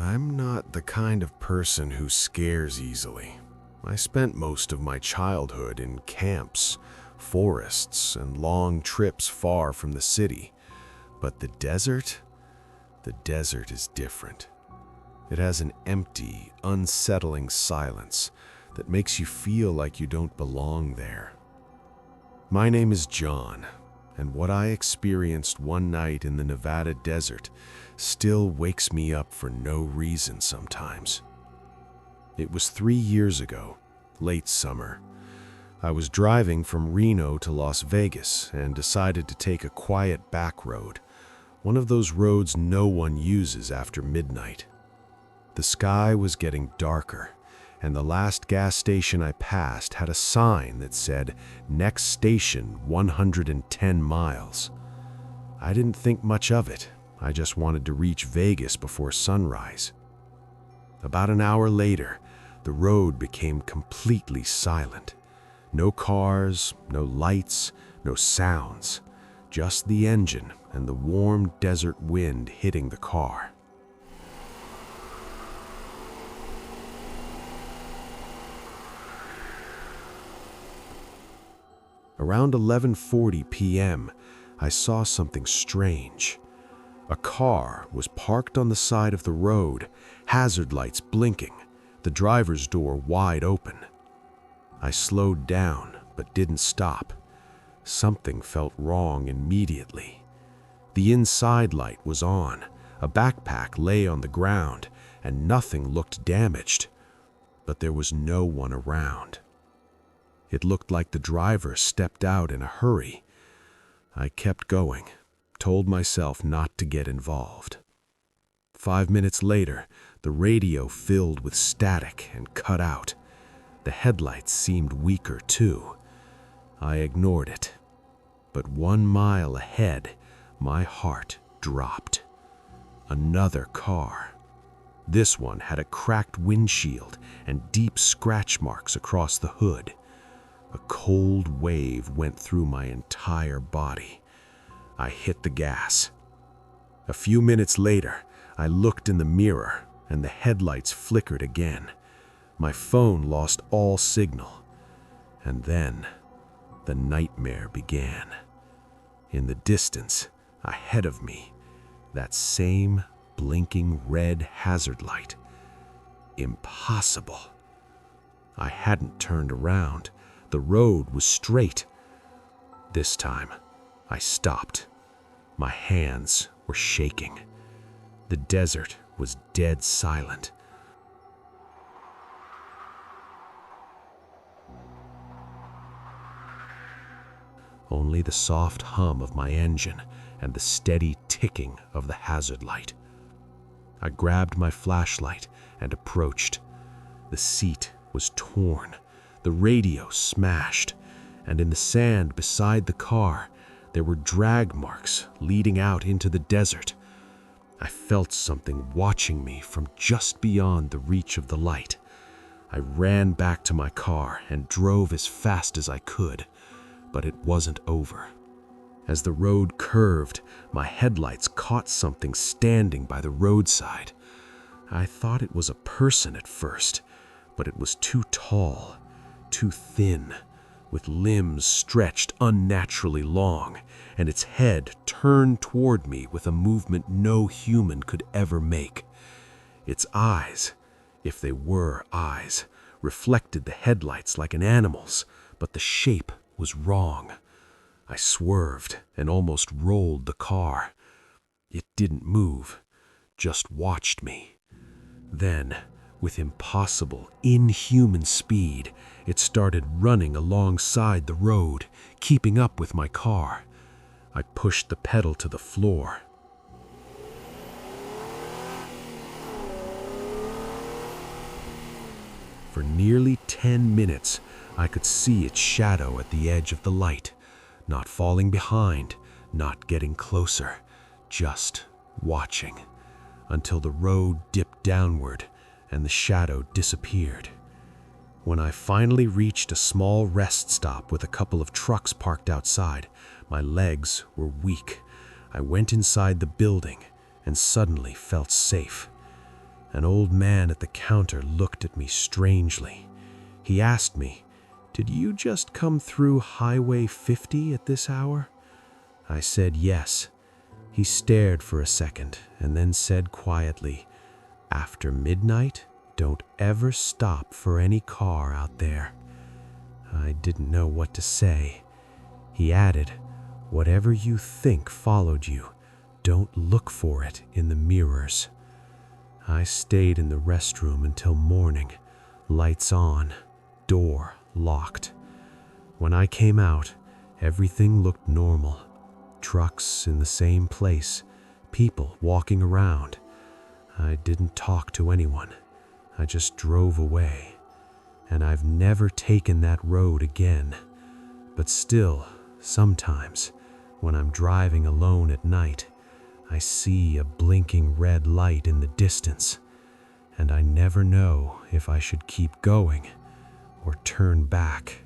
I'm not the kind of person who scares easily. I spent most of my childhood in camps, forests, and long trips far from the city. But the desert is different. It has an empty, unsettling silence that makes you feel like you don't belong there. My name is John, and what I experienced one night in the Nevada desert still wakes me up for no reason sometimes. It was 3 years ago, late summer. I was driving from Reno to Las Vegas and decided to take a quiet back road, one of those roads no one uses after midnight. The sky was getting darker, and the last gas station I passed had a sign that said, "Next station, 110 miles." I didn't think much of it. I just wanted to reach Vegas before sunrise. About an hour later, the road became completely silent. No cars, no lights, no sounds, just the engine and the warm desert wind hitting the car. Around 11:40 p.m., I saw something strange. A car was parked on the side of the road, hazard lights blinking, the driver's door wide open. I slowed down, but didn't stop. Something felt wrong immediately. The inside light was on, a backpack lay on the ground, and nothing looked damaged. But there was no one around. It looked like the driver stepped out in a hurry. I kept going, told myself not to get involved. 5 minutes later, the radio filled with static and cut out. The headlights seemed weaker too. I ignored it. But 1 mile ahead, my heart dropped. Another car. This one had a cracked windshield and deep scratch marks across the hood. A cold wave went through my entire body. I hit the gas. A few minutes later, I looked in the mirror and the headlights flickered again. My phone lost all signal. And then the nightmare began. In the distance, ahead of me, that same blinking red hazard light. Impossible. I hadn't turned around. The road was straight. This time, I stopped. My hands were shaking. The desert was dead silent. Only the soft hum of my engine and the steady ticking of the hazard light. I grabbed my flashlight and approached. The seat was torn, the radio smashed, and in the sand beside the car, there were drag marks leading out into the desert. I felt something watching me from just beyond the reach of the light. I ran back to my car and drove as fast as I could, but it wasn't over. As the road curved, my headlights caught something standing by the roadside. I thought it was a person at first, but it was too tall, too thin, with limbs stretched unnaturally long, and its head turned toward me with a movement no human could ever make. Its eyes, if they were eyes, reflected the headlights like an animal's, but the shape was wrong. I swerved and almost rolled the car. It didn't move, just watched me. Then, with impossible, inhuman speed, it started running alongside the road, keeping up with my car. I pushed the pedal to the floor. For nearly 10 minutes, I could see its shadow at the edge of the light, not falling behind, not getting closer, just watching, until the road dipped downward and the shadow disappeared. When I finally reached a small rest stop with a couple of trucks parked outside, my legs were weak. I went inside the building and suddenly felt safe. An old man at the counter looked at me strangely. He asked me, "Did you just come through Highway 50 at this hour?" I said yes. He stared for a second and then said quietly, "After midnight, don't ever stop for any car out there." I didn't know what to say. He added, "Whatever you think followed you, don't look for it in the mirrors." I stayed in the restroom until morning, lights on, door locked. When I came out, everything looked normal. Trucks in the same place, people walking around. I didn't talk to anyone. I just drove away. And I've never taken that road again. But still, sometimes, when I'm driving alone at night, I see a blinking red light in the distance, and I never know if I should keep going or turn back.